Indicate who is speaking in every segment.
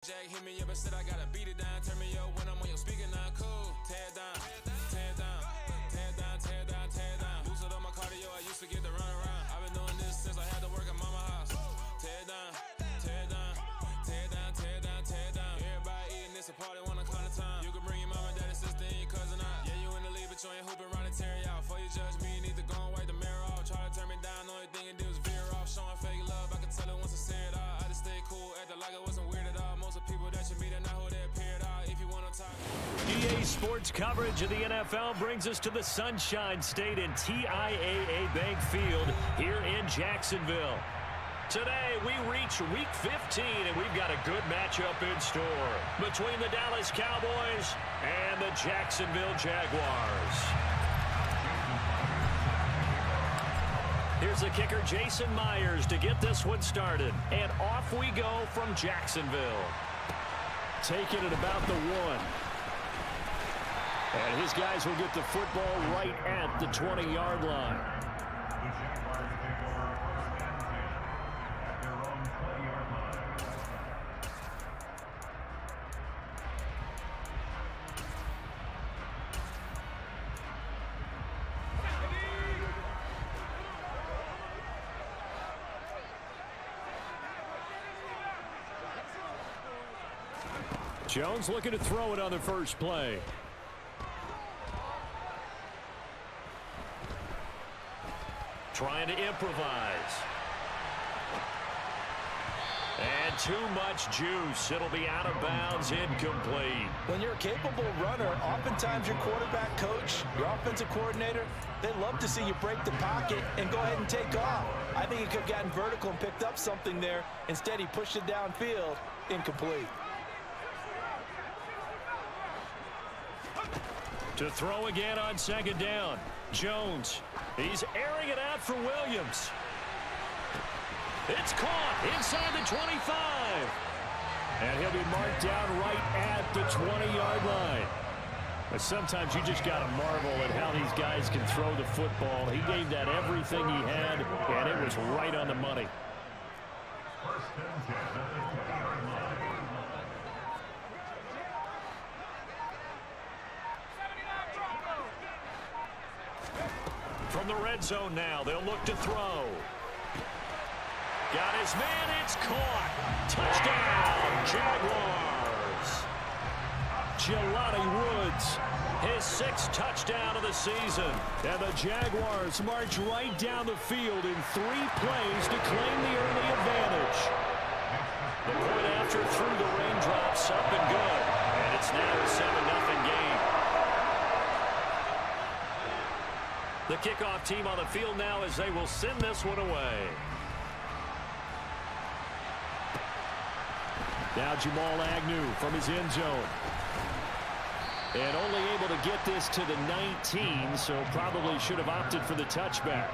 Speaker 1: Jag hit me up and said I gotta beat it down. Turn me up when I'm on your speaker now. Cool. Tear it down, tear it down, tear it down, tear it down, tear it down. Lose it on my cardio, I used to get to run around. I've been doing this since I had to work at mama house. Tear it down, tear it down, tear it down, tear it down, tear it down. Everybody eating this a party one o'clock of time. You can bring your mama, daddy, sister, and your cousin out. Yeah, you in the league, but you ain't hooping around and tearing out. Before you judge me, you need to go and wipe the mirror off. Try to turn me down, the only thing you did was veer off. Showing fake love, I can tell it once I say it all. I just stay cool, acting like I wasn't weird at all. Most of the people that you meet are not who they appear at all. If you want to talk.
Speaker 2: EA Sports coverage of the NFL brings us to the Sunshine State in TIAA Bank Field here in Jacksonville. Today, we reach Week 15, and we've got a good matchup in store between the Dallas Cowboys and the Jacksonville Jaguars. Here's the kicker, Jason Myers, to get this one started. And off we go from Jacksonville. Taking it about the 1. And his guys will get the football right at the 20-yard line. Jones looking to throw it on the first play. Trying to improvise. And too much juice. It'll be out of bounds, incomplete.
Speaker 3: When you're a capable runner, oftentimes your quarterback coach, your offensive coordinator, they love to see you break the pocket and go ahead and take off. I think he could have gotten vertical and picked up something there. Instead, he pushed it downfield, incomplete.
Speaker 2: To throw again on second down. Jones. He's airing it out for Williams. It's caught inside the 25. And he'll be marked down right at the 20-yard line. But sometimes you just got to marvel at how these guys can throw the football. He gave that everything he had, and it was right on the money. From the red zone now, they'll look to throw. Got his man, it's caught. Touchdown, Jaguars. Jelani Woods, his 6th touchdown of the season. And the Jaguars march right down the field in 3 plays to claim the early advantage. The point after through the raindrops, up and good. And it's now a 7-0 game. The kickoff team on the field now as they will send this one away. Now Jamal Agnew from his end zone. And only able to get this to the 19, so probably should have opted for the touchback.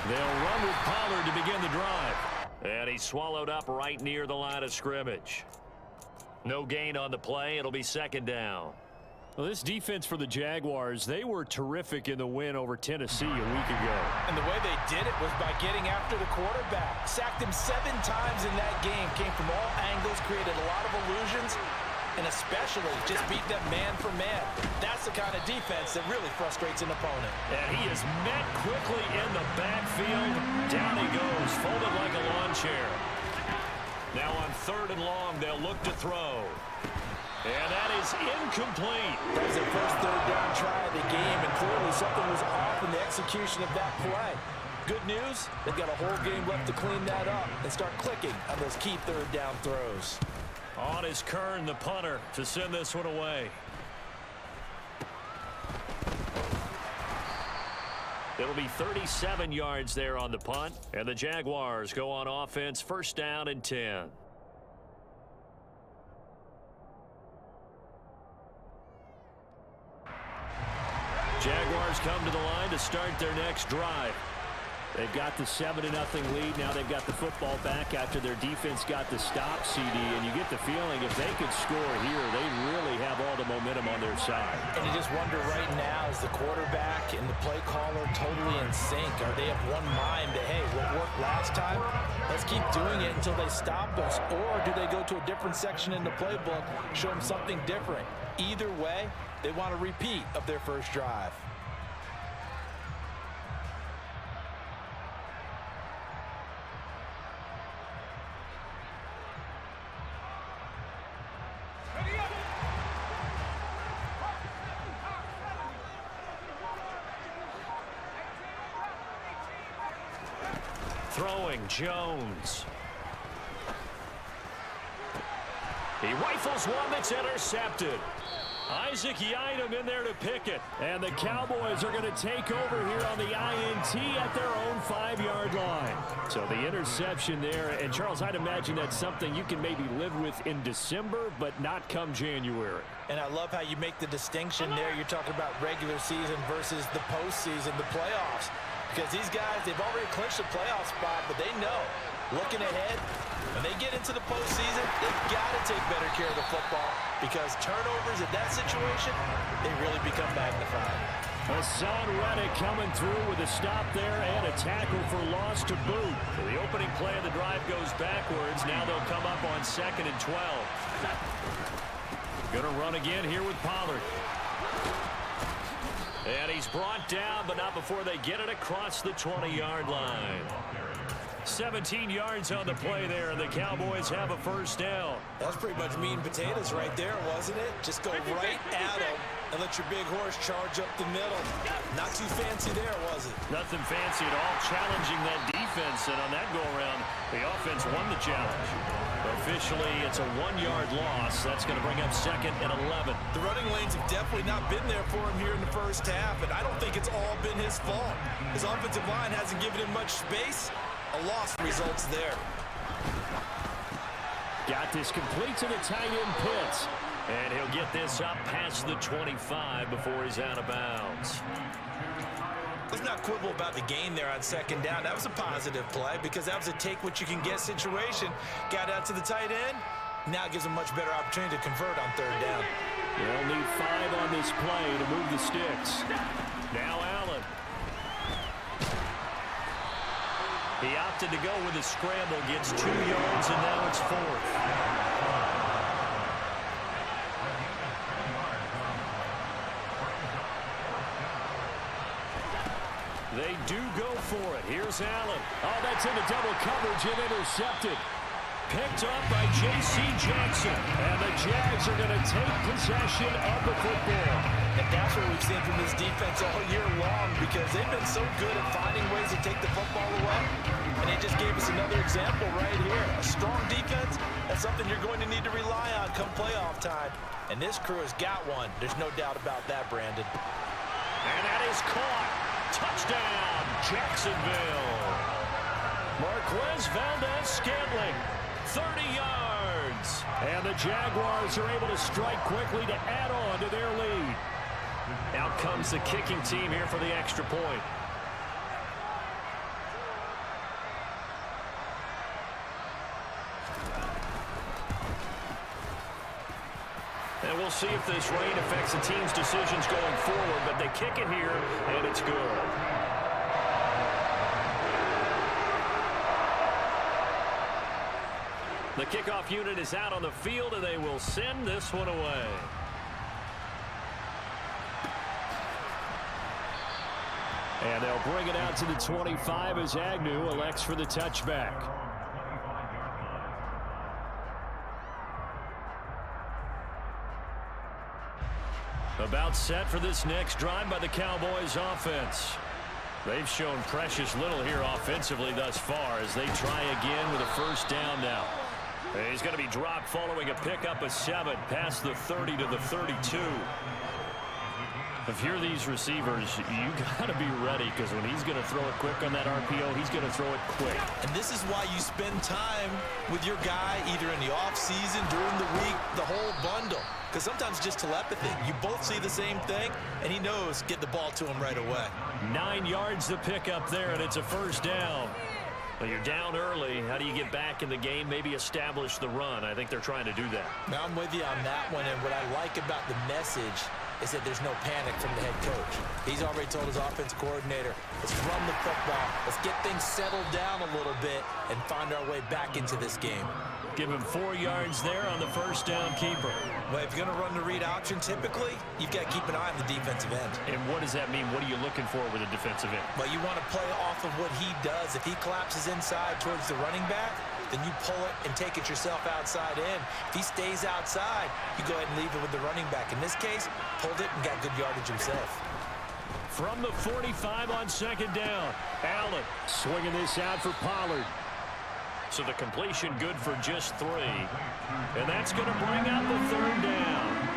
Speaker 2: They'll run with Pollard to begin the drive. And he's swallowed up right near the line of scrimmage. No gain on the play. It'll be second down. Well, this defense for the Jaguars, they were terrific in the win over Tennessee a week ago.
Speaker 3: And the way they did it was by getting after the quarterback. Sacked him 7 times in that game. Came from all angles, created a lot of illusions, and especially just beat them man for man. That's the kind of defense that really frustrates an opponent.
Speaker 2: And he is met quickly in the backfield. Down he goes, folded like a lawn chair. Now on 3rd and long, they'll look to throw. And that is incomplete.
Speaker 3: That was their first 3rd down try of the game, and clearly something was off in the execution of that play. Good news, they've got a whole game left to clean that up and start clicking on those key 3rd down throws.
Speaker 2: On is Kern, the punter, to send this one away. It'll be 37 yards there on the punt, and the Jaguars go on offense, 1st down and 10. Jaguars come to the line to start their next drive. They've got the 7-0 lead. Now they've got the football back after their defense got the stop, CD. And you get the feeling if they could score here, they really have all the momentum on their side.
Speaker 3: And you just wonder right now, is the quarterback and the play caller totally in sync? Are they of one mind that, hey, what worked last time, let's keep doing it until they stop us? Or do they go to a different section in the playbook, show them something different? Either way, they want a repeat of their first drive.
Speaker 2: Throwing Jones. He rifles one that's intercepted. Isaac Yiadom in there to pick it. And the Cowboys are going to take over here on the INT at their own 5-yard line. So the interception there. And, Charles, I'd imagine that's something you can maybe live with in December, but not come January.
Speaker 3: And I love how you make the distinction there. You're talking about regular season versus the postseason, the playoffs. Because these guys, they've already clinched a playoff spot, but they know, looking ahead, when they get into the postseason, they've got to take better care of the football because turnovers in that situation, they really become magnified.
Speaker 2: Hassan Reddick coming through with a stop there and a tackle for loss to boot. The opening play of the drive goes backwards. Now they'll come up on 2nd and 12. Going to run again here with Pollard. And he's brought down, but not before they get it across the 20-yard line. 17 yards on the play there, and the Cowboys have a first down.
Speaker 3: That's pretty much meat and potatoes right there, wasn't it? Just go right at them and let your big horse charge up the middle. Not too fancy there, was it?
Speaker 2: Nothing fancy at all, challenging that defense, and on that go-around, the offense won the challenge. Officially, it's a 1-yard loss. That's going to bring up 2nd and 11.
Speaker 3: The running lanes have definitely not been there for him here in the first half, and I don't think it's all been his fault. His offensive line hasn't given him much space. A loss results there.
Speaker 2: Got this complete to the tight end Pitts. And he'll get this up past the 25 before he's out of bounds.
Speaker 3: Let's not quibble about the gain there on 2nd down. That was a positive play because that was a take-what-you-can-get situation. Got out to the tight end. Now gives him a much better opportunity to convert on 3rd down.
Speaker 2: They'll need 5 on this play to move the sticks. Now Allen. He opted to go with a scramble, gets 2 yards, and now it's 4th. They do go for it. Here's Allen. Oh, that's into double coverage and intercepted. Picked up by J.C. Jackson. And the Jags are going to take possession of the football.
Speaker 3: And that's what we've seen from this defense all year long because they've been so good at finding ways to take the football away. And they just gave us another example right here. A strong defense, that's something you're going to need to rely on come playoff time. And this crew has got one. There's no doubt about that, Brandon.
Speaker 2: And that is caught. Touchdown, Jacksonville. Marquez Valdez-Scantling, 30 yards. And the Jaguars are able to strike quickly to add on to their lead. Out comes the kicking team here for the extra point. And we'll see if this rain affects the team's decisions going forward, but they kick it here, and it's good. The kickoff unit is out on the field, and they will send this one away. And they'll bring it out to the 25 as Agnew elects for the touchback. About set for this next drive by the Cowboys offense. They've shown precious little here offensively thus far as they try again with a first down now. And he's going to be dropped following a pickup of 7 past the 30 to the 32. If you're these receivers, you got to be ready because when he's going to throw it quick on that RPO, he's going to throw it quick.
Speaker 3: And this is why you spend time with your guy either in the offseason, during the week, the whole bundle. Because sometimes just telepathy. You both see the same thing, and he knows get the ball to him right away.
Speaker 2: 9 yards to pick up there, and it's a first down. Well, you're down early. How do you get back in the game? Maybe establish the run. I think they're trying to do that.
Speaker 3: Now, I'm with you on that one, and what I like about the message is that there's no panic from the head coach. He's already told his offensive coordinator, let's run the football. Let's get things settled down a little bit and find our way back into this game.
Speaker 2: Give him 4 yards there on the first down keeper.
Speaker 3: Well, if you're going to run the read option, typically, you've got to keep an eye on the defensive end.
Speaker 2: And what does that mean? What are you looking for with a defensive end?
Speaker 3: Well, you want to play off of what he does. If he collapses inside towards the running back, then you pull it and take it yourself outside in. If he stays outside, you go ahead and leave it with the running back. In this case, pulled it and got good yardage himself.
Speaker 2: From the 45 on second down, Allen swinging this out for Pollard. So the completion good for just 3. And that's going to bring out the third down.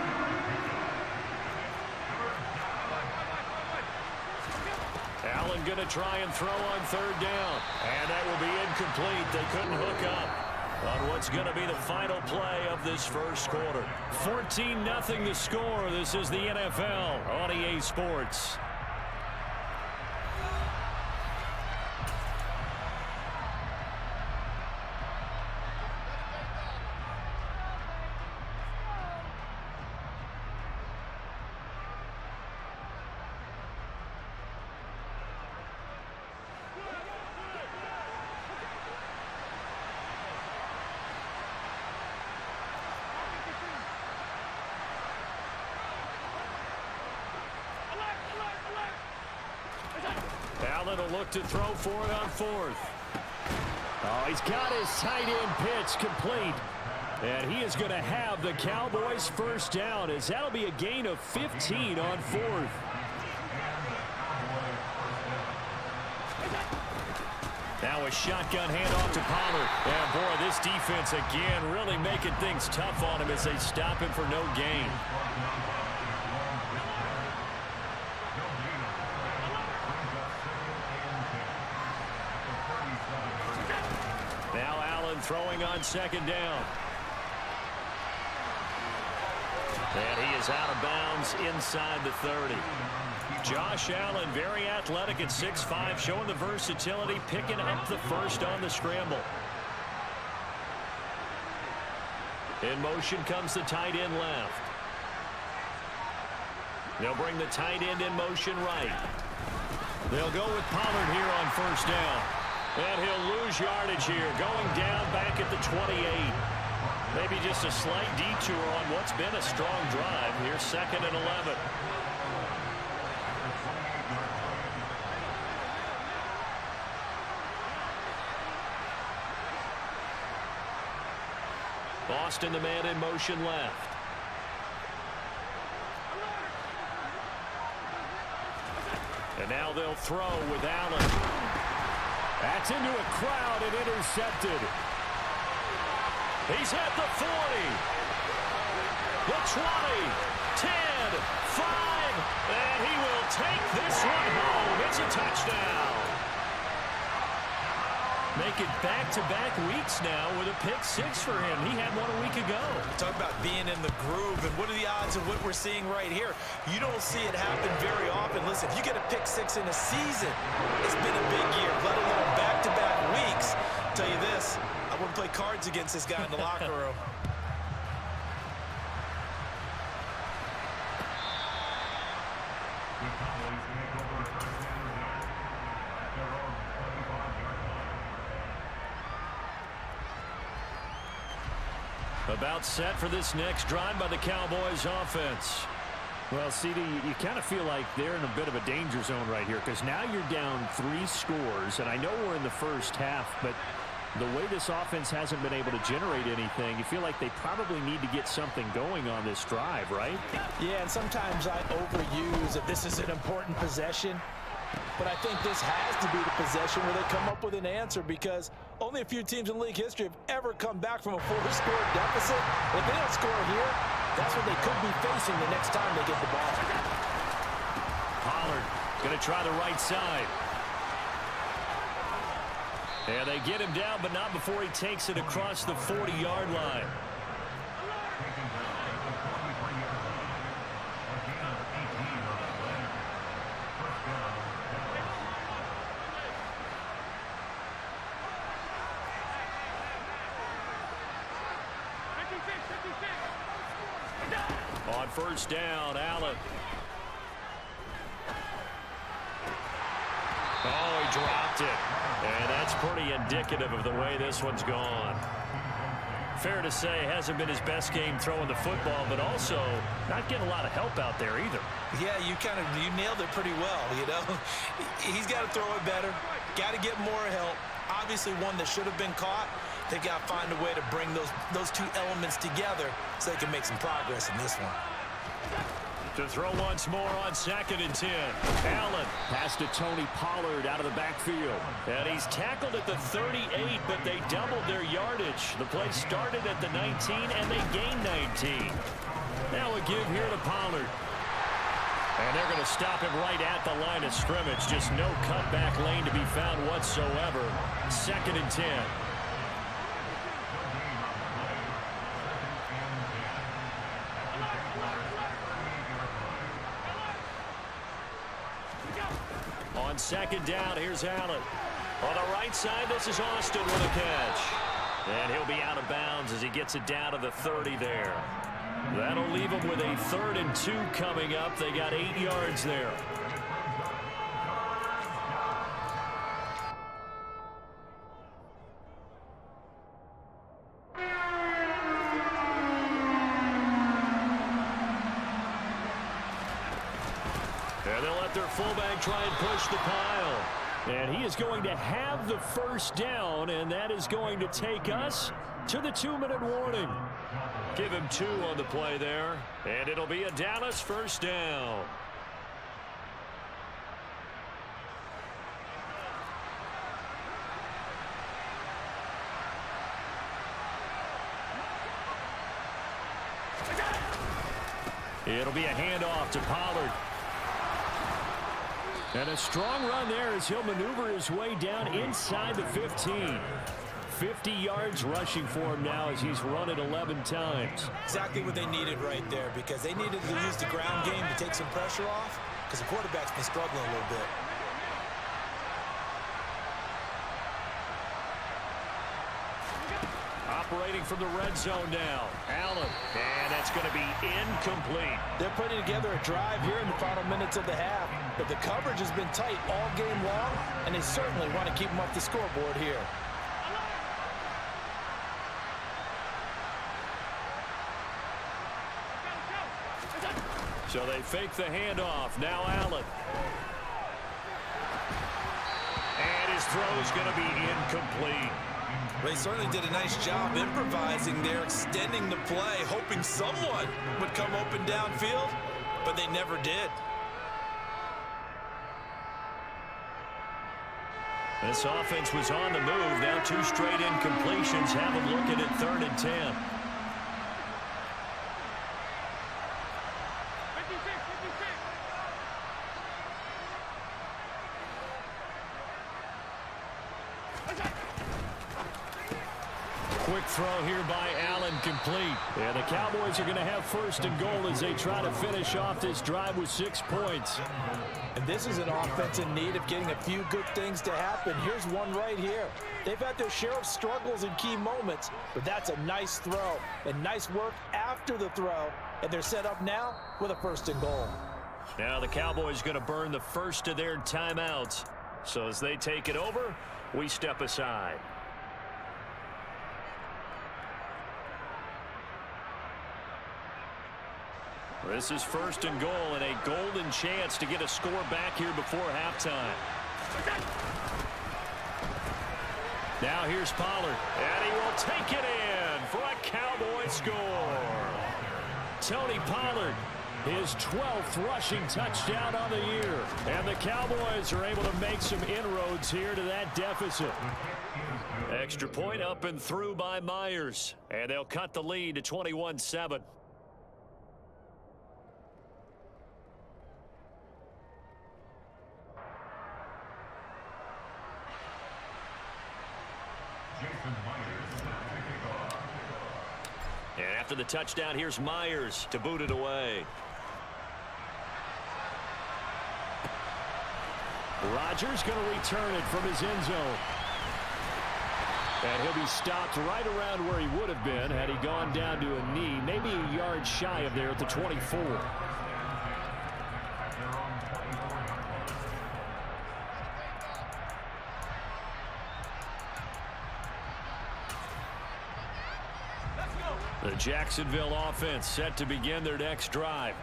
Speaker 2: Allen going to try and throw on third down. And that will be incomplete. They couldn't hook up on what's going to be the final play of this first quarter. 14-0 the score. This is the NFL on EA Sports. Allen will look to throw for it on fourth. Oh, he's got his tight end pitch complete. And he is going to have the Cowboys first down as that'll be a gain of 15 on fourth. Now a shotgun handoff to Pollard. And boy, this defense again really making things tough on him as they stop him for no gain. Now Allen throwing on second down. And he is out of bounds inside the 30. Josh Allen, very athletic at 6'5", showing the versatility, picking up the first on the scramble. In motion comes the tight end left. They'll bring the tight end in motion right. They'll go with Pollard here on first down. And he'll lose yardage here, going down back at the 28. Maybe just a slight detour on what's been a strong drive. Here's 2nd and 11. Boston, the man in motion left. And now they'll throw with Allen. That's into a crowd and intercepted. He's at the 40. The 20. 10. 5. And he will take this one home. It's a touchdown. Make it back-to-back weeks now with a pick 6 for him. He had one a week ago.
Speaker 3: Talk about being in the groove, and what are the odds of what we're seeing right here? You don't see it happen very often. Listen, if you get a pick 6 in a season, it's been a big year, let alone back-to-back weeks. I'll tell you this, I wouldn't play cards against this guy in the locker room.
Speaker 2: About set for this next drive by the Cowboys offense. Well, CD, you kind of feel like they're in a bit of a danger zone right here because now you're down 3 scores, and I know we're in the first half, but the way this offense hasn't been able to generate anything, you feel like they probably need to get something going on this drive, right?
Speaker 3: Yeah, and sometimes I overuse that this is an important possession. But I think this has to be the possession where they come up with an answer because only a few teams in league history have ever come back from a 4-score deficit. If they don't score here, that's what they could be facing the next time they get the ball.
Speaker 2: Pollard. Going to try the right side. And they get him down, but not before he takes it across the 40-yard line. On first down, Allen. Oh, he dropped it. And that's pretty indicative of the way this one's gone. Fair to say, hasn't been his best game throwing the football, but also not getting a lot of help out there either.
Speaker 3: Yeah, you nailed it pretty well, you know. He's got to throw it better. Got to get more help. Obviously one that should have been caught. They got to find a way to bring those two elements together so they can make some progress in this one.
Speaker 2: To throw once more on 2nd and 10. Allen pass to Tony Pollard out of the backfield. And he's tackled at the 38, but they doubled their yardage. The play started at the 19, and they gained 19. Now a give here to Pollard. And they're going to stop him right at the line of scrimmage. Just no cutback lane to be found whatsoever. 2nd and 10. On 2nd down, here's Allen. On the right side, this is Austin with a catch. And he'll be out of bounds as he gets it down to the 30 there. That'll leave him with a 3rd and 2 coming up. They got 8 yards there. And they'll let their fullback try and push the pile. And he is going to have the first down, and that is going to take us to the 2-minute warning. Give him 2 on the play there, and it'll be a Dallas first down. It'll be a handoff to Pollard. And a strong run there as he'll maneuver his way down inside the 15. 50 yards rushing for him now as he's run it 11 times.
Speaker 3: Exactly what they needed right there, because they needed to use the ground game to take some pressure off, because the quarterback's been struggling a little bit.
Speaker 2: Operating from the red zone now. Allen. And that's going to be incomplete.
Speaker 3: They're putting together a drive here in the final minutes of the half, but the coverage has been tight all game long, and they certainly want to keep them off the scoreboard here.
Speaker 2: So they fake the handoff. Now Allen. And his throw is going to be incomplete.
Speaker 3: They certainly did a nice job improvising there, extending the play, hoping someone would come open downfield, but they never did.
Speaker 2: This offense was on the move. Now 2 straight incompletions have them looking at 3rd and 10. Quick throw here by Allen, complete. And the Cowboys are going to have 1st and goal as they try to finish off this drive with 6 points.
Speaker 3: And this is an offense in need of getting a few good things to happen. Here's one right here. They've had their share of struggles in key moments, but that's a nice throw and nice work after the throw. And they're set up now with a 1st and goal.
Speaker 2: Now the Cowboys going to burn the first of their timeouts. So as they take it over, we step aside. This is 1st and goal and a golden chance to get a score back here before halftime. Now here's Pollard, and he will take it in for a Cowboy score. Tony Pollard, his 12th rushing touchdown on the year. And the Cowboys are able to make some inroads here to that deficit. Extra point up and through by Myers, and they'll cut the lead to 21-7. And after the touchdown, here's Myers to boot it away. Rodgers going to return it from his end zone. And he'll be stopped right around where he would have been had he gone down to a knee, maybe a yard shy of there at the 24. The Jacksonville offense set to begin their next drive.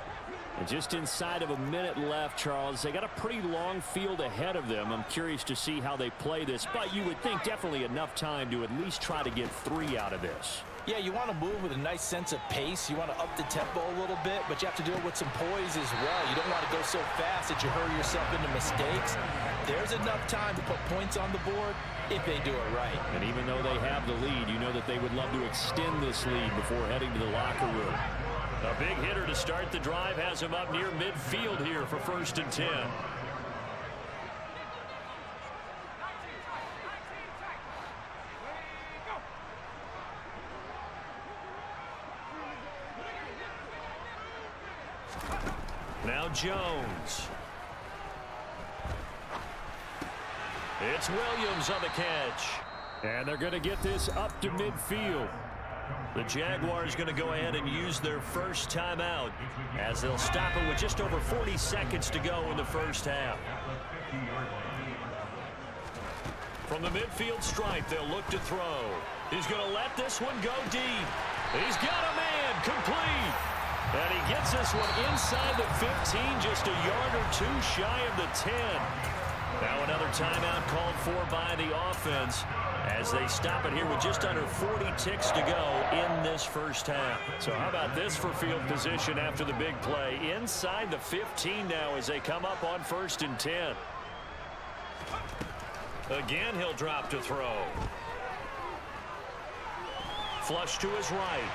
Speaker 2: And just inside of a minute left, Charles, they got a pretty long field ahead of them. I'm curious to see how they play this, but you would think definitely enough time to at least try to get 3 out of this.
Speaker 3: Yeah, you want to move with a nice sense of pace. You want to up the tempo a little bit, but you have to do it with some poise as well. You don't want to go so fast that you hurry yourself into mistakes. There's enough time to put points on the board if they do it right.
Speaker 2: And even though they have the lead, you know that they would love to extend this lead before heading to the locker room. A big hitter to start the drive has him up near midfield here for 1st and 10. Now Jones. It's Williams on the catch. And they're going to get this up to midfield. The Jaguars going to go ahead and use their first timeout as they'll stop it with just over 40 seconds to go in the first half. From the midfield stripe, they'll look to throw. He's going to let this one go deep. He's got a man complete. And he gets this one inside the 15, just a yard or 2 shy of the 10. Now another timeout called for by the offense as they stop it here with just under 40 ticks to go in this first half. So how about this for field position after the big play? Inside the 15 now as they come up on 1st and 10. Again, he'll drop to throw. Flush to his right.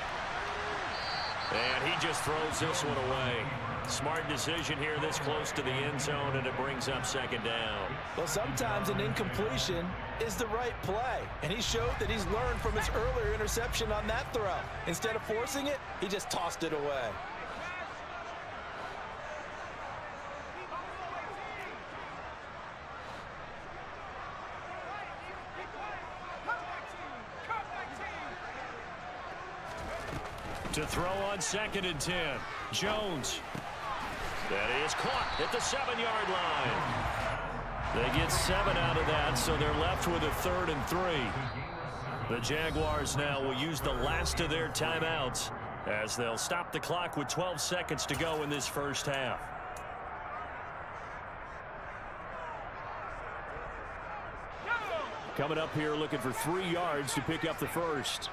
Speaker 2: And he just throws this one away. Smart decision here this close to the end zone, and it brings up 2nd down.
Speaker 3: Well, sometimes an incompletion is the right play, and he showed that he's learned from his earlier interception on that throw. Instead of forcing it, he just tossed it away.
Speaker 2: To throw on 2nd and 10. Jones. That is caught at the 7-yard line. They get 7 out of that, so they're left with a 3rd and 3. The Jaguars now will use the last of their timeouts as they'll stop the clock with 12 seconds to go in this first half. Coming up here looking for 3 yards to pick up the first.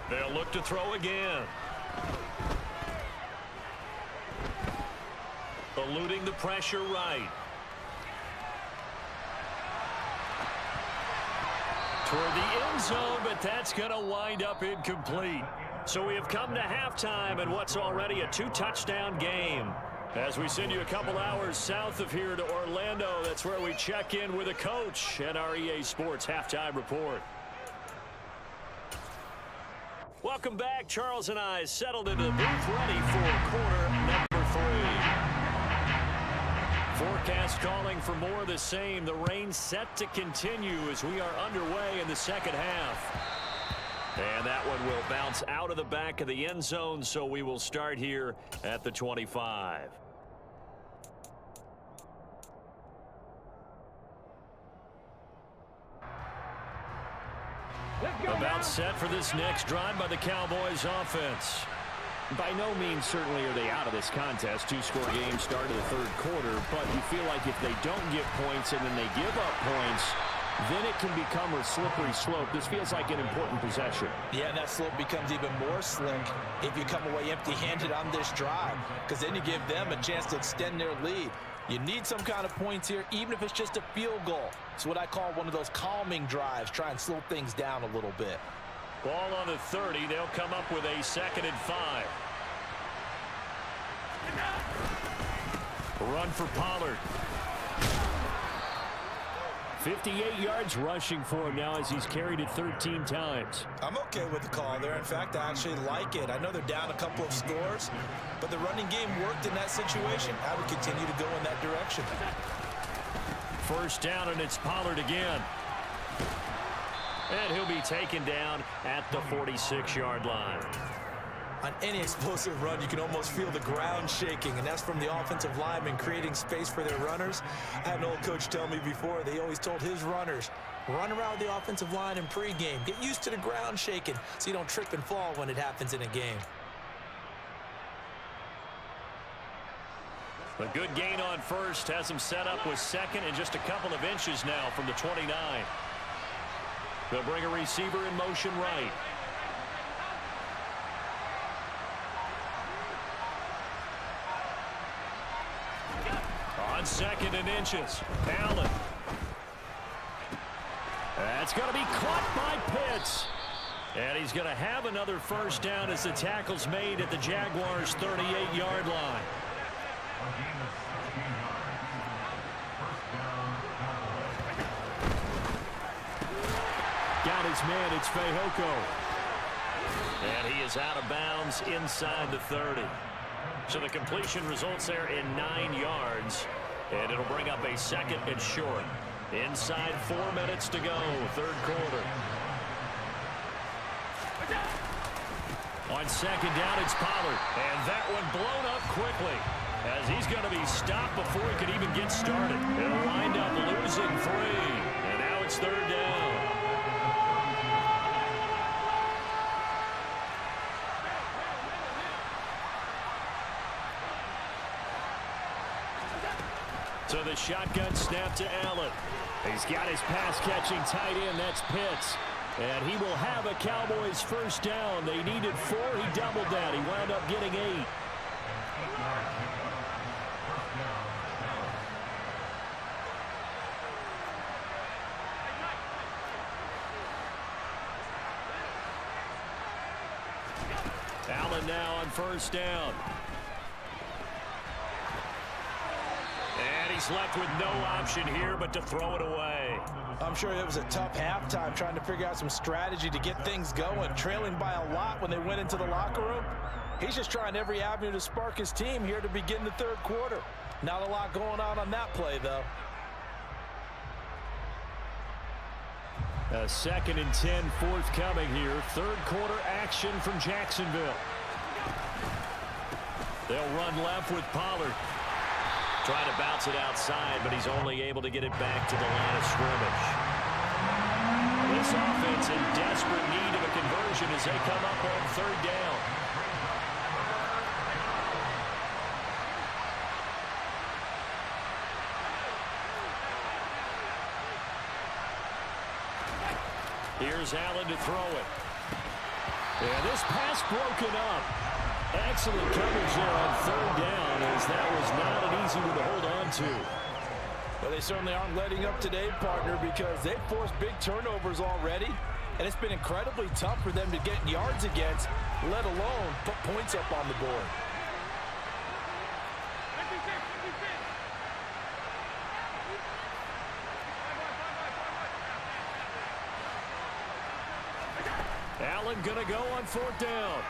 Speaker 2: They'll look to throw again. Eluding the pressure right. Toward the end zone, but that's going to wind up incomplete. So we have come to halftime in what's already a 2-touchdown game. As we send you a couple hours south of here to Orlando, that's where we check in with a coach at our EA Sports Halftime Report. Welcome back. Charles and I settled into the booth ready for quarter number 3. Forecast calling for more of the same. The rain set to continue as we are underway in the second half. And that one will bounce out of the back of the end zone, so we will start here at the 25. About set for this next drive by the Cowboys offense. By no means certainly are they out of this contest. 2-score game start of the 3rd quarter, but you feel like if they don't get points and then they give up points, then it can become a slippery slope. This feels like an important possession. Yeah, and that slope becomes even more slick if you come away empty-handed on this drive, because then you give them a chance to extend their lead. You need some kind of points here, even if it's just a field goal. It's what I call one of those calming drives. Try and slow things down a little bit. Ball on the 30. They'll come up with a 2nd and 5. run for Pollard. 58 yards rushing for him now as he's carried it 13 times.
Speaker 3: I'm okay with the call there. In fact, I actually like it. I know they're down a couple of scores, but the running game worked in that situation. I would continue to go in that direction.
Speaker 2: First down, and it's Pollard again. And he'll be taken down at the 46-yard line.
Speaker 3: On any explosive run, you can almost feel the ground shaking, and that's from the offensive linemen creating space for their runners. I had an old coach tell me before, they always told his runners, run around the offensive line in pregame. Get used to the ground shaking so you don't trip and fall when it happens in a game.
Speaker 2: A good gain on first has him set up with second and just a couple of inches now from the 29. They'll bring a receiver in motion right. On second and inches, Allen. That's going to be caught by Pitts. And he's going to have another first down as the tackle's made at the Jaguars' 38-yard line. Got his man, it's Fehoko. And he is out of bounds inside the 30. So the completion results there in 9 yards. And it'll bring up a second and short. Inside 4 minutes to go, third quarter. On second down, it's Pollard. And that one blown up quickly as he's going to be stopped before he could even get started. It'll wind up losing 3. And now it's third down. So the shotgun snap to Allen. He's got his pass-catching tight end. That's Pitts. And he will have a Cowboys first down. They needed 4. He doubled that. He wound up getting 8. Allen now on first down. And he's left with no option here but to throw it away.
Speaker 3: I'm sure it was a tough halftime trying to figure out some strategy to get things going, trailing by a lot when they went into the locker room. He's just trying every avenue to spark his team here to begin the third quarter. Not a lot going on that play, though.
Speaker 2: A 2nd and 10 forthcoming here. Third quarter action from Jacksonville. They'll run left with Pollard. Trying to bounce it outside, but he's only able to get it back to the line of scrimmage. This offense in desperate need of a conversion as they come up on third down. Here's Allen to throw it. Yeah, this pass broken up. Excellent coverage there on third down, as that was not an easy one to hold on to.
Speaker 3: Well, they certainly aren't letting up today, partner, because they've forced big turnovers already, and it's been incredibly tough for them to get yards against, let alone put points up on the board.
Speaker 2: Allen gonna go on fourth down.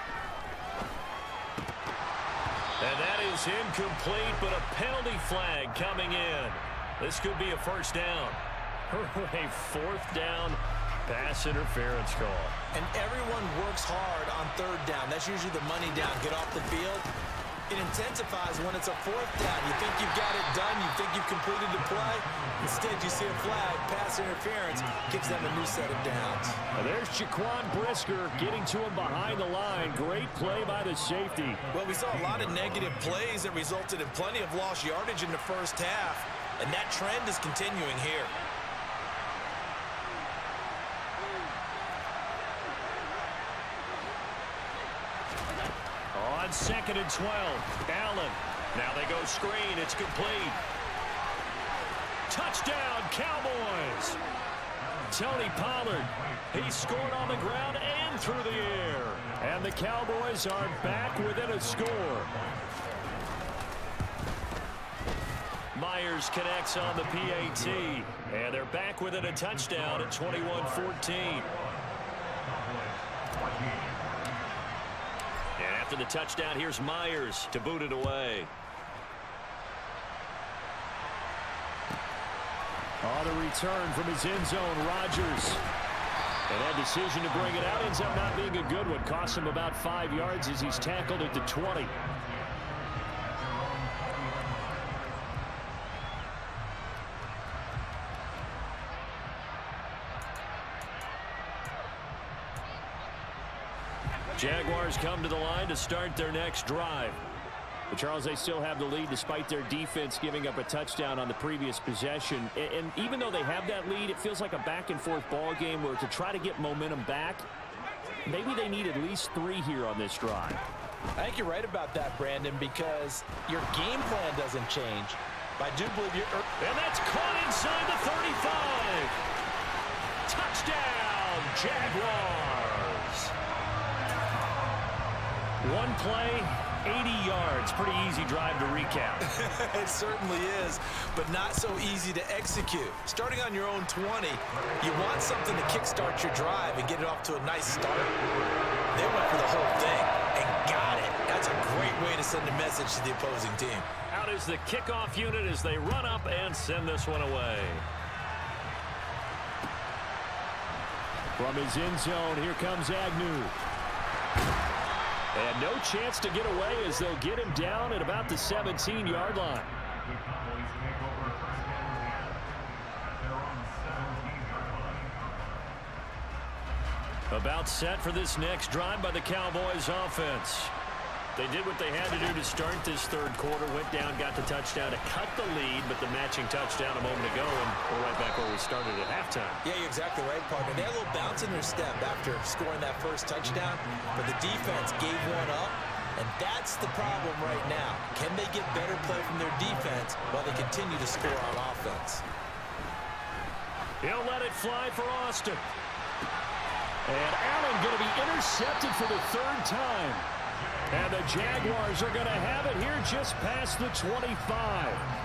Speaker 2: And that is incomplete, but a penalty flag coming in. This could be a first down. A fourth down pass interference call.
Speaker 3: And everyone works hard on third down. That's usually the money down, get off the field. It intensifies when it's a fourth down. You think you've got it done. You think you've completed the play. Instead, you see a flag, pass interference, gives them a new set of downs.
Speaker 2: Now there's Jaquan Brisker getting to him behind the line. Great play by the safety.
Speaker 3: Well, we saw a lot of negative plays that resulted in plenty of lost yardage in the first half, and that trend is continuing here.
Speaker 2: On 2nd and 12, Allen. Now they go screen. It's complete. Touchdown, Cowboys. Tony Pollard. He scored on the ground and through the air. And the Cowboys are back within a score. Myers connects on the PAT. And they're back within a touchdown at 21-14. And after the touchdown, here's Myers to boot it away. On the return from his end zone, Rodgers. And that decision to bring it out ends up not being a good one. Costs him about 5 yards as he's tackled at the 20. Jaguars come to the line to start their next drive. But Charles, they still have the lead despite their defense giving up a touchdown on the previous possession. And even though they have that lead, it feels like a back-and-forth ball game where to try to get momentum back, maybe they need at least 3 here on this drive.
Speaker 3: I think you're right about that, Brandon, because your game plan doesn't change. I do believe you're...
Speaker 2: And that's caught inside the 35. Touchdown, Jaguars. One play, 80 yards. Pretty easy drive to recap.
Speaker 3: It certainly is, but not so easy to execute. Starting on your own 20, you want something to kickstart your drive and get it off to a nice start. They went for the whole thing and got it. That's a great way to send a message to the opposing team.
Speaker 2: Out is the kickoff unit as they run up and send this one away. From his end zone, here comes Agnew. And no chance to get away as they'll get him down at about the 17-yard line. About set for this next drive by the Cowboys offense. They did what they had to do to start this third quarter. Went down, got the touchdown to cut the lead, but the matching touchdown a moment ago, and we're right back where we started at halftime.
Speaker 3: Yeah, you're exactly right, partner. They had a little bounce in their step after scoring that first touchdown, but the defense gave one up, and that's the problem right now. Can they get better play from their defense while they continue to score on offense?
Speaker 2: He'll let it fly for Austin. And Allen going to be intercepted for the 3rd time. And the Jaguars are going to have it here just past the 25.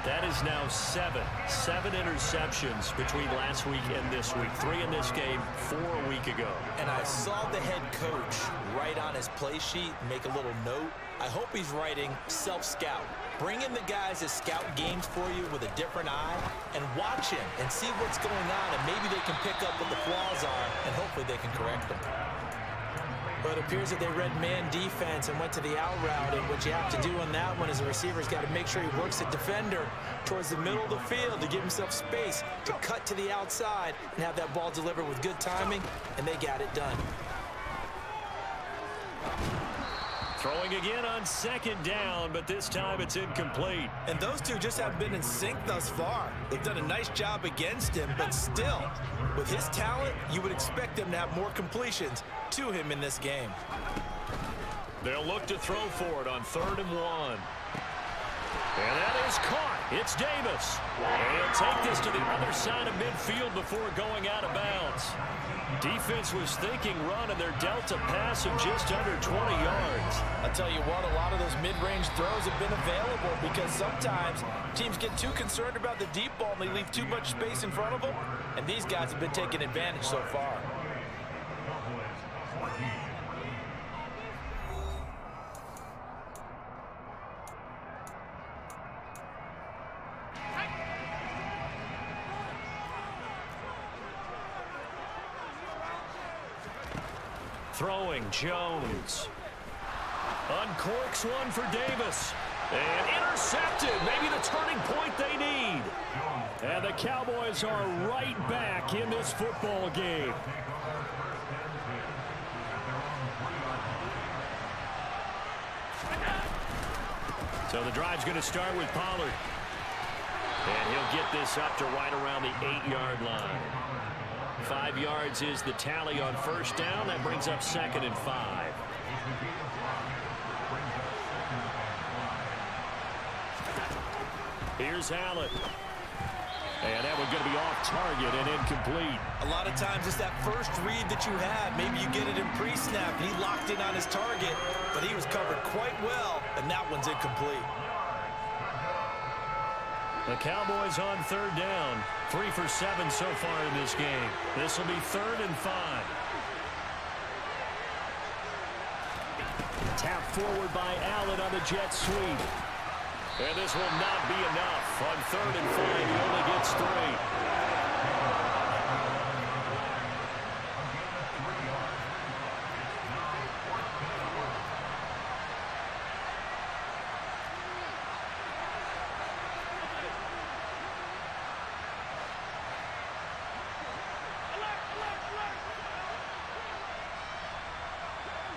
Speaker 2: That is now 7 interceptions between last week and this week. 3 in this game, 4 a week ago.
Speaker 3: And I saw the head coach write on his play sheet, make a little note. I hope he's writing self-scout. Bring in the guys that scout games for you with a different eye and watch him and see what's going on, and maybe they can pick up what the flaws are, and hopefully they can correct them. But it appears that they read man defense and went to the out route, and what you have to do on that one is the receiver's got to make sure he works the defender towards the middle of the field to give himself space to cut to the outside and have that ball delivered with good timing, and they got it done.
Speaker 2: Throwing again on 2nd down, but this time it's incomplete.
Speaker 3: And those two just haven't been in sync thus far. They've done a nice job against him, but still, with his talent, you would expect them to have more completions to him in this game.
Speaker 2: They'll look to throw for it on 3rd and 1. And that is caught. It's Davis. And he'll take this to the other side of midfield before going out of bounds. Defense was thinking run, and they're dealt a pass of just under 20 yards.
Speaker 3: I'll tell you what, a lot of those mid-range throws have been available because sometimes teams get too concerned about the deep ball and they leave too much space in front of them, and these guys have been taking advantage so far.
Speaker 2: Throwing, Jones. Uncorks one for Davis. And intercepted. Maybe the turning point they need. And the Cowboys are right back in this football game. So the drive's going to start with Pollard. And he'll get this up to right around the 8-yard line. 5 yards is the tally on 1st down. That brings up 2nd and 5. Here's Allen. And that one's going to be off target and incomplete.
Speaker 3: A lot of times it's that first read that you have. Maybe you get it in pre-snap, and he locked in on his target, but he was covered quite well, and that one's incomplete.
Speaker 2: The Cowboys on third down. 3 for 7 so far in this game. This will be 3rd and 5. Tap forward by Allen on the jet sweep. And this will not be enough. On 3rd and 5, he only gets 3.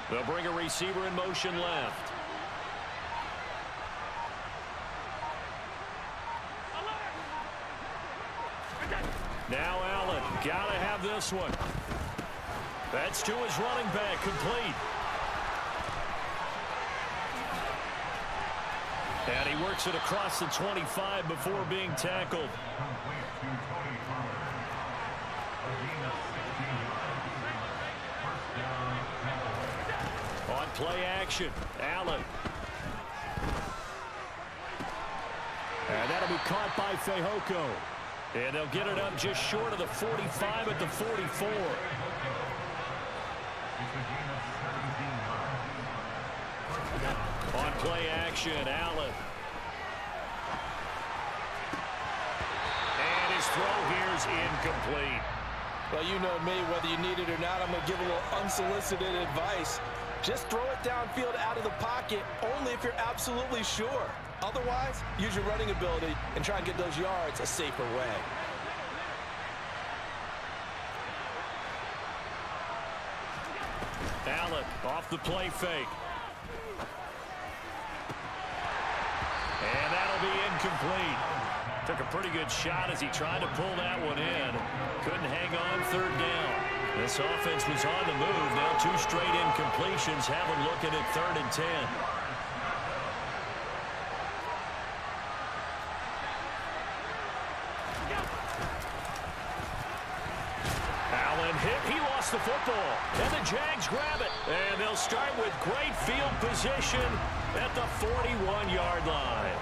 Speaker 2: They'll bring a receiver in motion left. Now Allen, gotta have this one. That's to his running back, complete. And he works it across the 25 before being tackled. On play action, Allen. And that'll be caught by Fehoko. And they'll get it up just short of the 45 at the 44. On play action, Allen. And his throw here is incomplete.
Speaker 3: Well, you know me, whether you need it or not, I'm going to give a little unsolicited advice. Just throw it downfield out of the pocket only if you're absolutely sure. Otherwise, use your running ability and try and get those yards a safer way.
Speaker 2: Allen off the play fake. And that'll be incomplete. Took a pretty good shot as he tried to pull that one in. Couldn't hang on 3rd down. This offense was on the move. Now 2 straight incompletions have them looking at 3rd and 10. Allen hit. He lost the football. And the Jags grab it. And they'll start with great field position at the 41-yard line.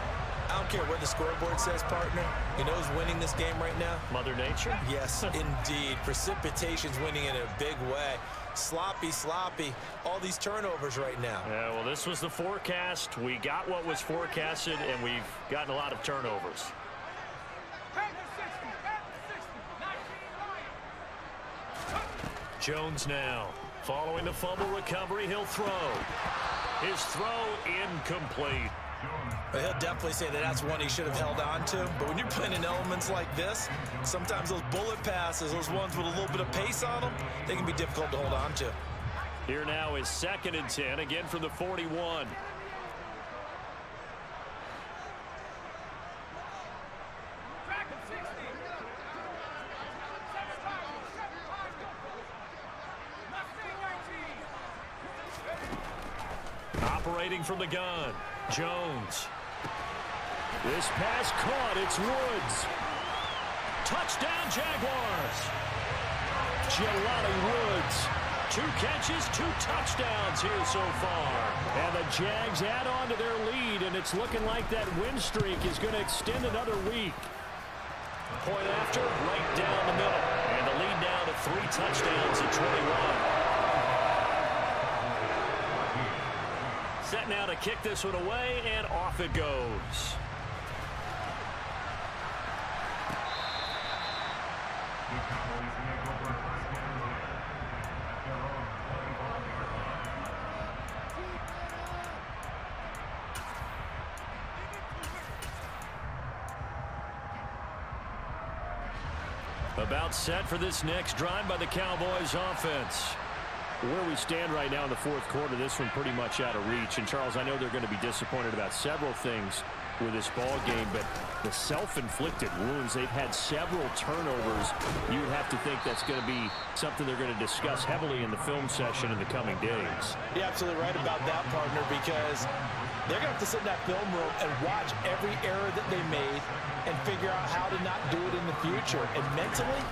Speaker 3: I don't care what the scoreboard says, partner. You know who's winning this game right now?
Speaker 2: Mother Nature?
Speaker 3: Yes, indeed. Precipitation's winning in a big way. Sloppy, all these turnovers right now.
Speaker 2: Yeah, well, this was the forecast. We got what was forecasted, and we've gotten a lot of turnovers. Jones now. Following the fumble recovery, he'll throw. His throw incomplete.
Speaker 3: Well, he'll definitely say that that's one he should have held on to. But when you're playing in elements like this, sometimes those bullet passes, those ones with a little bit of pace on them, they can be difficult to hold on to.
Speaker 2: Here now is 2nd and 10, again from the 41. Operating from the gun, Jones. This pass caught, it's Woods. Touchdown, Jaguars. Jelani Woods. 2 catches, 2 touchdowns here so far. And the Jags add on to their lead, and it's looking like that win streak is going to extend another week. Point after, right down the middle. And the lead down to 3 touchdowns at 21. Set now to kick this one away, and off it goes. About set for this next drive by the Cowboys offense. Where we stand right now in the 4th quarter, this one pretty much out of reach. And, Charles, I know they're going to be disappointed about several things with this ball game, but the self-inflicted wounds, they've had several turnovers. You would have to think that's going to be something they're going to discuss heavily in the film session in the coming days.
Speaker 3: You're absolutely right about that, partner, because they're going to have to sit in that film room and watch every error that they made and figure out how to not do it in the future. And mentally,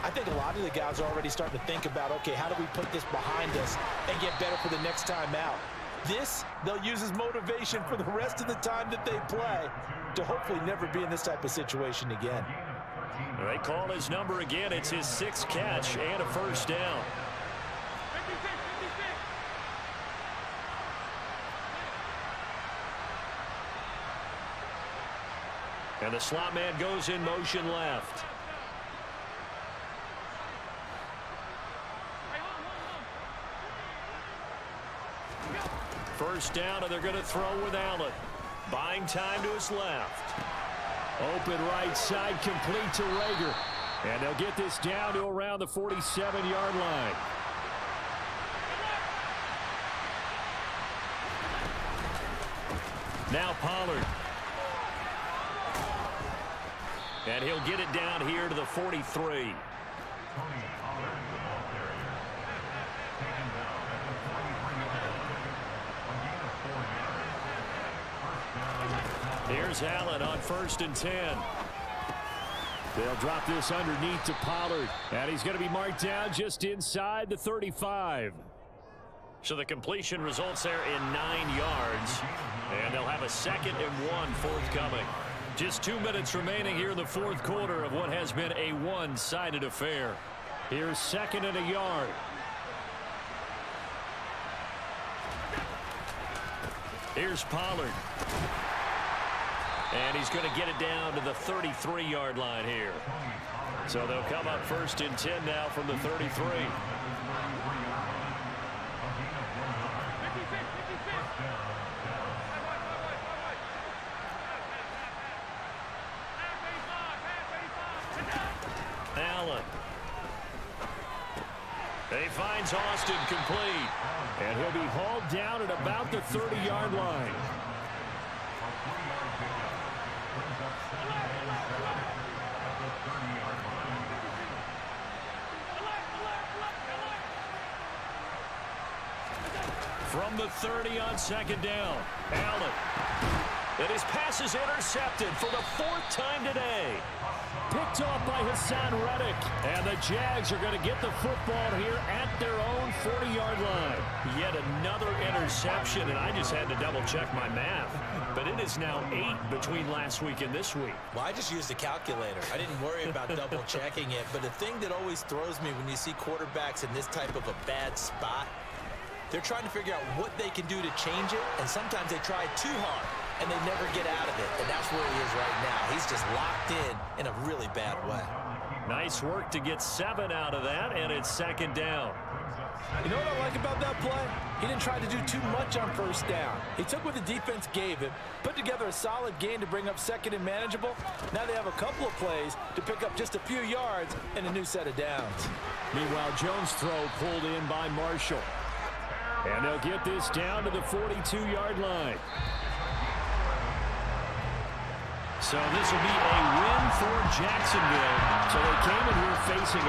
Speaker 3: I think a lot of the guys are already starting to think about, okay, how do we put this behind us and get better for the next time out? This, they'll use as motivation for the rest of the time that they play to hopefully never be in this type of situation again.
Speaker 2: They call his number again. It's his 6th catch and a first down. And the slot man goes in motion left. First down, and they're going to throw with Allen. Buying time to his left. Open right side, complete to Rager. And they'll get this down to around the 47-yard line. Now Pollard. And he'll get it down here to the 43. Here's Allen on 1st and 10. They'll drop this underneath to Pollard. And he's going to be marked down just inside the 35. So the completion results there in 9 yards. And they'll have a 2nd and 1 forthcoming. Just 2 minutes remaining here in the 4th quarter of what has been a one-sided affair. Here's 2nd and a yard. Here's Pollard. And he's going to get it down to the 33-yard line here. So they'll come up 1st and 10 now from the 33. Allen. He finds Austin complete. And he'll be hauled down at about the 30-yard line. From the 30 on 2nd down. Allen. And his pass is intercepted for the 4th time today. Picked off by Hassan Reddick. And the Jags are going to get the football here at their own 40-yard line. Yet another interception, and I just had to double-check my math. But it is now 8 between last week and this week.
Speaker 3: Well, I just used a calculator. I didn't worry about double-checking it. But the thing that always throws me when you see quarterbacks in this type of a bad spot, they're trying to figure out what they can do to change it, and sometimes they try too hard, and they never get out of it, and that's where he is right now. He's just locked in a really bad way.
Speaker 2: Nice work to get 7 out of that, and it's 2nd down.
Speaker 3: You know what I like about that play? He didn't try to do too much on 1st down. He took what the defense gave him, put together a solid game to bring up 2nd and manageable. Now they have a couple of plays to pick up just a few yards and a new set of downs.
Speaker 2: Meanwhile, Jones' throw pulled in by Marshall. And they'll get this down to the 42-yard line. So this will be a win for Jacksonville. So they came in here facing a